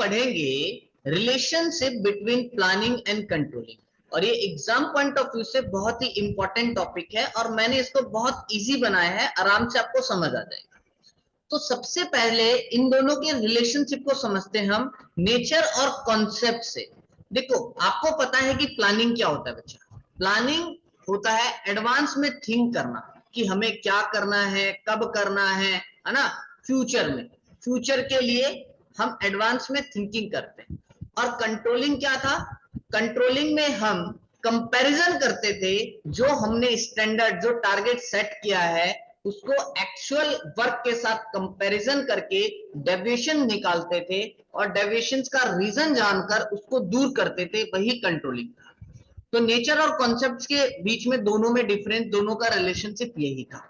पढ़ेंगे relationship between planning and controlling, और ये एग्जाम पॉइंट ऑफ व्यू से बहुत ही इंपॉर्टेंट टॉपिक है और मैंने इसको बहुत इजी बनाया है, आराम से आपको समझ आ जाएगा। तो सबसे पहले इन दोनों के रिलेशनशिप को समझते हैं हम नेचर और कॉन्सेप्ट से। देखो आपको पता है कि प्लानिंग क्या होता है बच्चा। प्लानिंग होता है एडवांस में थिंक करना कि हमें क्या करना है, कब करना है ना, फ्यूचर में, फ्यूचर के लिए हम एडवांस में थिंकिंग करते हैं। और कंट्रोलिंग क्या था, कंट्रोलिंग में हम कंपैरिजन करते थे, जो हमने स्टैंडर्ड, जो टारगेट सेट किया है उसको एक्चुअल वर्क के साथ कंपैरिजन करके डेविएशन निकालते थे और डेविएशंस का रीजन जानकर उसको दूर करते थे, वही कंट्रोलिंग था। तो नेचर और कॉन्सेप्ट्स के बीच में दोनों में डिफरेंस, दोनों का रिलेशनशिप यही था।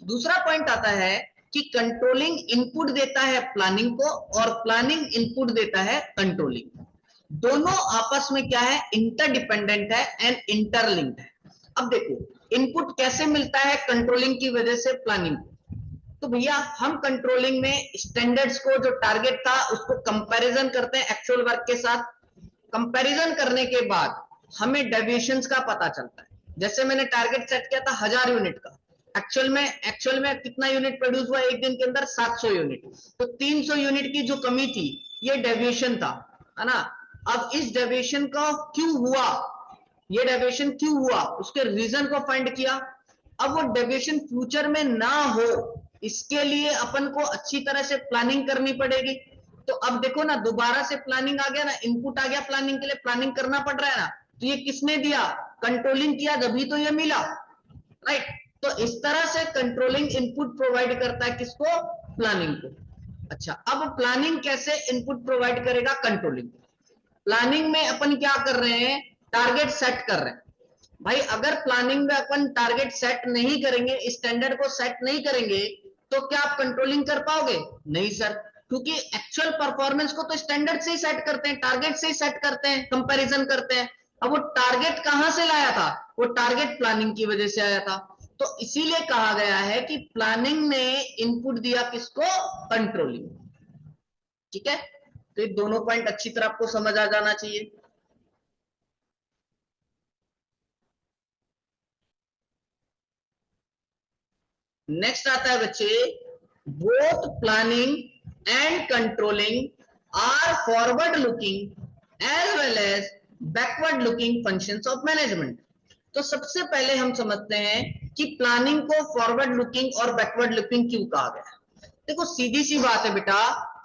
दूसरा पॉइंट आता है कि कंट्रोलिंग इनपुट देता है प्लानिंग को और प्लानिंग इनपुट देता है कंट्रोलिंग को। दोनों आपस में क्या है, इंटरडिपेंडेंट है एंड इंटरलिंक्ड है। अब देखो इनपुट कैसे मिलता है कंट्रोलिंग की वजह से प्लानिंग को। तो भैया हम कंट्रोलिंग में स्टैंडर्ड्स को, जो टारगेट था उसको कंपैरिजन करते हैं एक्चुअल वर्क के साथ। कंपैरिजन करने के बाद हमें डेविएशंस का पता चलता है। जैसे मैंने टारगेट सेट किया था 1000 यूनिट का, एक्चुअल में कितना यूनिट प्रोड्यूस हुआ एक दिन के अंदर, 700 यूनिट। तो 300 यूनिट की जो कमी थी ये डेविएशन था, है ना। अब इस डेविएशन का क्यों हुआ, ये डेविएशन क्यों हुआ, उसके रीजन को फाइंड किया। अब वो डेविएशन फ्यूचर में ना हो इसके लिए अपन को अच्छी तरह से प्लानिंग करनी पड़ेगी। तो अब देखो ना, दोबारा से प्लानिंग आ गया ना, इनपुट आ गया प्लानिंग के लिए, प्लानिंग करना पड़ रहा है ना। तो ये किसने दिया, कंट्रोलिंग किया, तभी तो ये मिला, राइट। तो इस तरह से कंट्रोलिंग इनपुट प्रोवाइड करता है किसको, प्लानिंग को। अच्छा अब प्लानिंग कैसे इनपुट प्रोवाइड करेगा, कंट्रोलिंग। प्लानिंग में अपन क्या कर रहे हैं, टारगेट सेट कर रहे हैं। भाई अगर प्लानिंग में अपन टारगेट सेट नहीं करेंगे, स्टैंडर्ड को सेट नहीं करेंगे, तो क्या आप कंट्रोलिंग कर पाओगे, नहीं सर, क्योंकि एक्चुअल परफॉर्मेंस को तो स्टैंडर्ड से ही सेट करते हैं, टारगेट से ही सेट करते हैं, कंपैरिजन करते हैं। अब वो टारगेट कहां से लाया था, वो टारगेट प्लानिंग की वजह से आया था। तो इसीलिए कहा गया है कि प्लानिंग ने इनपुट दिया किसको, कंट्रोलिंग। ठीक है, तो ये दोनों पॉइंट अच्छी तरह आपको समझ आ जाना चाहिए। नेक्स्ट आता है बच्चे, both planning and controlling are forward looking as well as backward looking functions of management. तो सबसे पहले हम समझते हैं कि प्लानिंग को फॉरवर्ड लुकिंग और बैकवर्ड लुकिंग क्यों कहा गया। देखो सीधी सी बात है बेटा,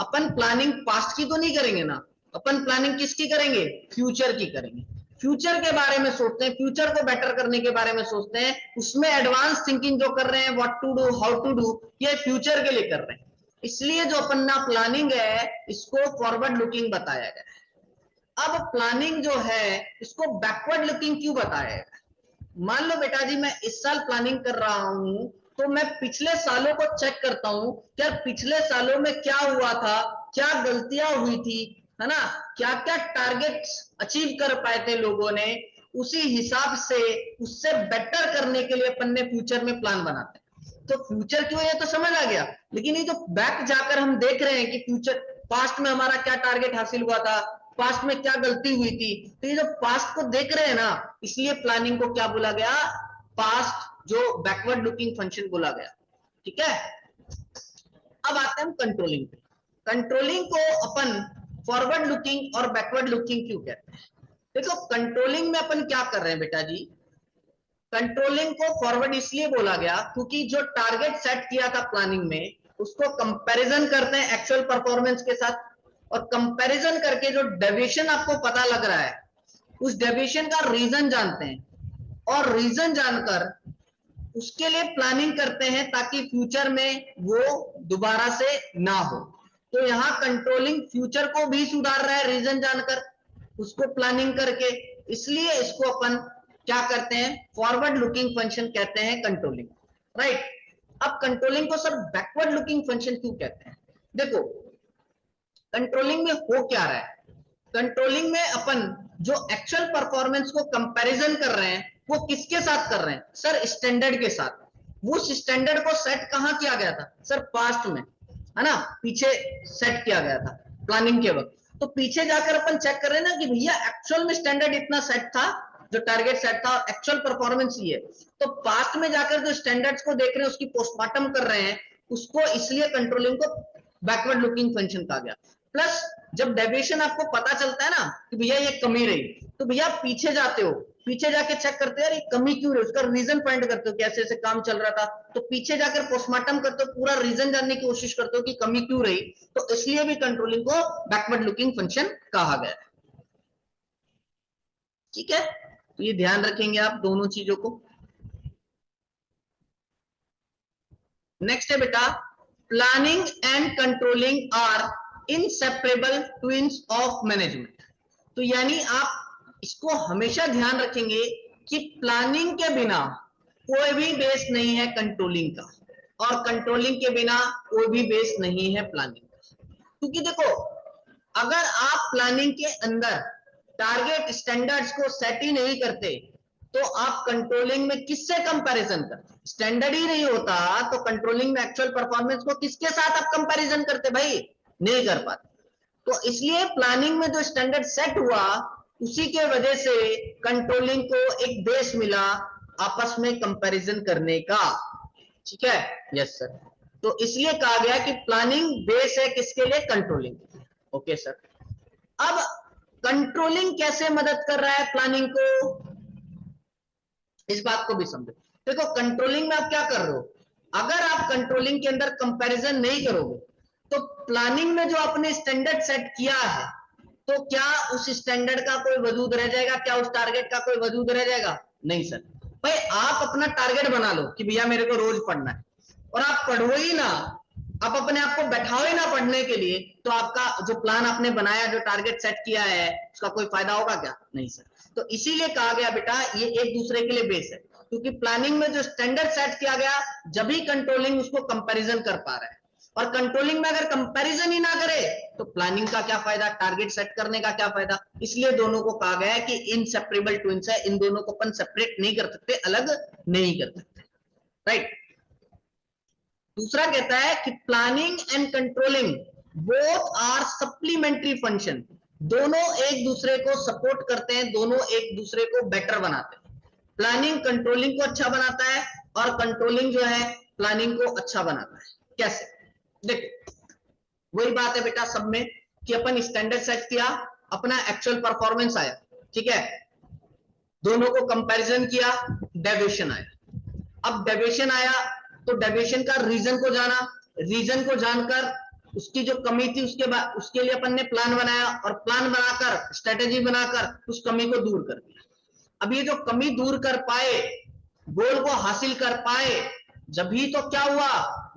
अपन प्लानिंग पास्ट की तो नहीं करेंगे ना, अपन प्लानिंग किसकी करेंगे, फ्यूचर की करेंगे। फ्यूचर के बारे में सोचते हैं, फ्यूचर को बेटर करने के बारे में सोचते हैं, उसमें एडवांस थिंकिंग जो कर रहे हैं, what to do, how to do, ये फ्यूचर के लिए कर रहे हैं। इसलिए जो अपन ना प्लानिंग है इसको फॉरवर्ड लुकिंग बताया गया है। अब प्लानिंग जो है इसको बैकवर्ड लुकिंग क्यों बताया गया। मान लो बेटा जी मैं इस साल प्लानिंग कर रहा हूं, तो मैं पिछले सालों को चेक करता हूं, क्या पिछले सालों में क्या हुआ था, क्या गलतियां हुई थी, है ना, क्या क्या टारगेट्स अचीव कर पाए थे लोगों ने, उसी हिसाब से उससे बेटर करने के लिए अपन ने फ्यूचर में प्लान बनाते हैं। तो फ्यूचर क्यों, ये तो समझ आ गया, लेकिन ये जो बैक जाकर हम देख रहे हैं कि फ्यूचर, पास्ट में हमारा क्या टारगेट हासिल हुआ था, पास्ट में क्या गलती हुई थी, तो ये जो पास्ट को देख रहे हैं ना, इसलिए प्लानिंग को क्या बोला गया, पास्ट, जो बैकवर्ड लुकिंग फंक्शन बोला गया। ठीक है, अब आते हैं हम कंट्रोलिंग पे। कंट्रोलिंग को अपन फॉरवर्ड लुकिंग और बैकवर्ड लुकिंग क्यों कहते हैं। देखो कंट्रोलिंग में अपन क्या कर रहे हैं बेटा जी, कंट्रोलिंग को फॉरवर्ड इसलिए बोला गया क्योंकि जो टारगेट सेट किया था प्लानिंग में उसको कंपैरिजन करते हैं एक्चुअल परफॉर्मेंस के साथ, और कंपैरिजन करके जो डेविएशन आपको पता लग रहा है उस डेविएशन का रीजन जानते हैं, और रीजन जानकर उसके लिए प्लानिंग करते हैं ताकि फ्यूचर में वो दोबारा से ना हो। तो यहाँ कंट्रोलिंग फ्यूचर को भी सुधार रहा है रीजन जानकर, उसको प्लानिंग करके, इसलिए इसको अपन क्या करते हैं, फॉरवर्ड लुकिंग फंक्शन कहते हैं कंट्रोलिंग, राइट। अब कंट्रोलिंग को सर बैकवर्ड लुकिंग फंक्शन क्यों कहते हैं। देखो कंट्रोलिंग में हो क्या रहा है, कंट्रोलिंग में अपन जो एक्चुअल परफॉर्मेंस को कंपैरिजन कर रहे हैं वो किसके साथ कर रहे हैं, सर स्टैंडर्ड के साथ। वो स्टैंडर्ड को सेट कहां किया गया था, सर पास्ट में, है ना, पीछे सेट किया गया था प्लानिंग के वक्त। तो पीछे जाकर अपन चेक कर रहे हैं ना कि भैया एक्चुअल में स्टैंडर्ड इतना सेट था, जो टारगेट सेट था, और एक्चुअल परफॉर्मेंस ये है। तो पास्ट में जाकर जो स्टैंडर्ड्स को देख रहे हैं, उसकी पोस्टमार्टम कर रहे हैं, उसको इसलिए कंट्रोलिंग को बैकवर्ड लुकिंग फंक्शन कहा गया। प्लस जब डेविएशन आपको पता चलता है ना कि भैया ये कमी रही, तो भैया पीछे जाते हो, पीछे जाके चेक करते हो यार ये कमी क्यों रही, उसका रीजन फाइंड करते हो, कैसे ऐसे काम चल रहा था, तो पीछे जाकर पोस्टमार्टम करते हो, पूरा रीजन जानने की कोशिश करते हो कि कमी क्यों रही। तो इसलिए भी कंट्रोलिंग को बैकवर्ड लुकिंग फंक्शन कहा गया है। ठीक है, तो ये ध्यान रखेंगे आप दोनों चीजों को। नेक्स्ट है बेटा, planning and controlling are inseparable twins of management. तो यानी आप इसको हमेशा ध्यान रखेंगे कि प्लानिंग के बिना कोई भी बेस नहीं है कंट्रोलिंग का, और कंट्रोलिंग के बिना कोई भी बेस नहीं है प्लानिंग का। क्योंकि देखो, अगर आप प्लानिंग के अंदर टारगेट स्टैंडर्ड्स को सेट ही नहीं करते, तो आप कंट्रोलिंग में किससे कंपैरिजन करते? स्टैंडर्ड ही नहीं होता तो कंट्रोलिंग में एक्चुअल परफॉर्मेंस को किसके साथ आप कंपैरिजन करते भाई? नहीं कर पाते। तो इसलिए प्लानिंग में जो स्टैंडर्ड सेट हुआ, उसी के वजह से कंट्रोलिंग को एक बेस मिला आपस में कंपैरिजन करने का। ठीक है, यस सर। तो इसलिए कहा गया कि प्लानिंग बेस है किसके लिए? कंट्रोलिंग। Okay sir. अब कंट्रोलिंग कैसे मदद कर रहा है प्लानिंग को, इस बात को भी समझो। देखो, कंट्रोलिंग में आप क्या कर रहे हो, अगर आप कंट्रोलिंग के अंदर कंपैरिजन नहीं करोगे, तो प्लानिंग में जो आपने स्टैंडर्ड सेट किया है, तो क्या उस स्टैंडर्ड का कोई वजूद रह जाएगा? क्या उस टारगेट का कोई वजूद रह जाएगा? नहीं सर। भाई आप अपना टारगेट बना लो कि भैया मेरे को रोज पढ़ना है, और आप पढ़ो ही ना, आप अपने आप को बैठाओ ही ना पढ़ने के लिए, तो आपका जो प्लान आपने बनाया, जो टारगेट सेट किया है, उसका कोई फायदा होगा क्या? नहीं सर। तो इसीलिए कहा गया बेटा ये एक दूसरे के लिए बेस है, क्योंकि प्लानिंग में जो स्टैंडर्ड सेट किया गया, जब भी कंट्रोलिंग उसको कंपैरिजन कर पा रहा है, और कंट्रोलिंग में अगर कंपैरिजन ही ना करे तो प्लानिंग का क्या फायदा, टारगेट सेट करने का क्या फायदा? इसलिए दोनों को कहा गया है कि इनसेपरेबल ट्विन्स है, इन दोनों को अपन सेपरेट नहीं कर सकते, अलग नहीं कर सकते, राइट। दूसरा कहता है कि planning and controlling both are supplementary function, दोनों एक दूसरे को सपोर्ट करते हैं, दोनों एक दूसरे को बेटर बनाते हैं। प्लानिंग कंट्रोलिंग को अच्छा बनाता है, और कंट्रोलिंग जो है प्लानिंग को अच्छा बनाता है। कैसे? देखो, वही बात है बेटा सब में कि अपन स्टैंडर्ड सेट किया, अपना एक्चुअल परफॉर्मेंस आया, ठीक है, दोनों को कंपैरिजन किया, डेविएशन आया। अब डेविएशन आया तो डेविएशन का रीजन को जाना, रीजन को जानकर उसकी जो कमी थी उसके बाद उसके लिए अपन ने प्लान बनाया, और प्लान बनाकर स्ट्रेटेजी बनाकर उस कमी को दूर कर दिया। अब ये जो कमी दूर कर पाए, गोल को हासिल कर पाए, जब ही तो क्या हुआ,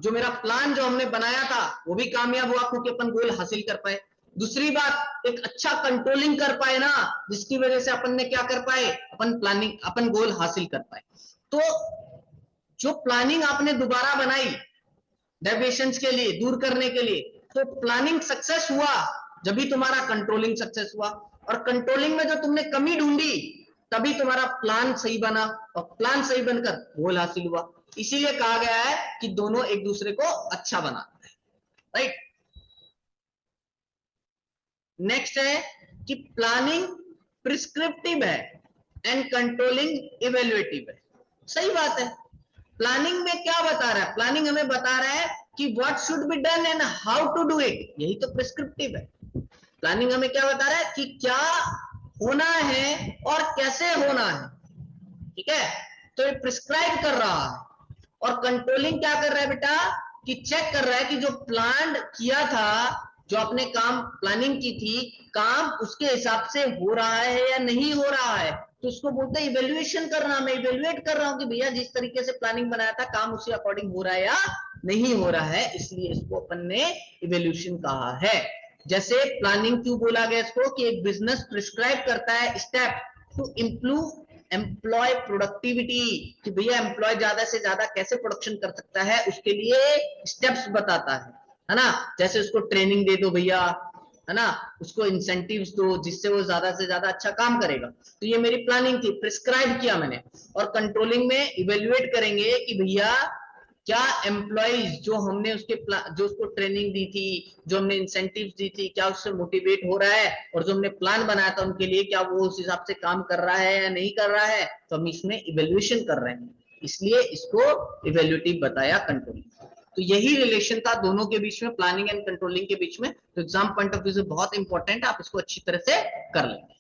जो मेरा प्लान जो हमने बनाया था वो भी कामयाब हुआ, क्योंकि अपन गोल हासिल कर पाए। दूसरी बात, एक अच्छा कंट्रोलिंग कर पाए ना, जिसकी वजह से अपन ने क्या कर पाए, अपन गोल हासिल कर पाए। तो जो प्लानिंग आपने दोबारा बनाई डेविएशंस के लिए, दूर करने के लिए, तो प्लानिंग सक्सेस हुआ जब भी तुम्हारा कंट्रोलिंग सक्सेस हुआ, और कंट्रोलिंग में जो तुमने कमी ढूंढी तभी तुम्हारा प्लान सही बना, और प्लान सही बनकर गोल हासिल हुआ। इसीलिए कहा गया है कि दोनों एक दूसरे को अच्छा बनाते हैं, राइट। नेक्स्ट है कि प्लानिंग प्रिस्क्रिप्टिव है एंड कंट्रोलिंग इवेल्युएटिव है। सही बात है। प्लानिंग में क्या बता रहा है, प्लानिंग हमें बता रहा है कि what should be done and how to do it, यही तो प्रिस्क्रिप्टिव है। प्लानिंग हमें क्या बता रहा है कि क्या होना है और कैसे होना है, ठीक है, तो ये प्रिस्क्राइब कर रहा है। और कंट्रोलिंग क्या कर रहा है बेटा, कि चेक कर रहा है कि जो प्लान किया था, जो आपने काम प्लानिंग की थी, काम उसके हिसाब से हो रहा है या नहीं हो रहा है, तो उसको बोलते हैं इवेल्युएशन करना। मैं इवेल्युएट कर रहा हूं कि भैया जिस तरीके से प्लानिंग बनाया था काम उसी अकॉर्डिंग हो रहा है या नहीं हो रहा है, इसलिए इसको अपन ने इवेल्युएशन कहा है। जैसे प्लानिंग क्यों बोला गया इसको, कि एक बिजनेस प्रिस्क्राइब करता है step to improve employ productivity, कि भैया एम्प्लॉय ज्यादा से ज्यादा कैसे प्रोडक्शन कर सकता है, उसके लिए स्टेप्स बताता है ना। जैसे उसको ट्रेनिंग दे दो भैया, है ना, उसको इंसेंटिव्स दो जिससे वो ज्यादा से ज्यादा अच्छा काम करेगा। तो ये मेरी प्लानिंग थी, प्रिस्क्राइब किया मैंने। और कंट्रोलिंग में इवेल्युएट करेंगे कि भैया क्या एम्प्लॉइज जो हमने जो उसको ट्रेनिंग दी थी, जो हमने इंसेंटिव्स दी थी, क्या उससे मोटिवेट हो रहा है, और जो हमने प्लान बनाया था उनके लिए क्या वो उस हिसाब से काम कर रहा है या नहीं कर रहा है, तो हम इसमें इवेल्युएशन कर रहे हैं, इसलिए इसको इवेल्युएटिव बताया कंट्रोलिंग। तो यही रिलेशन था दोनों के बीच में, प्लानिंग एंड कंट्रोलिंग के बीच में। तो एग्जाम पॉइंट ऑफ व्यू से बहुत इंपॉर्टेंट, आप इसको अच्छी तरह से कर लेंगे।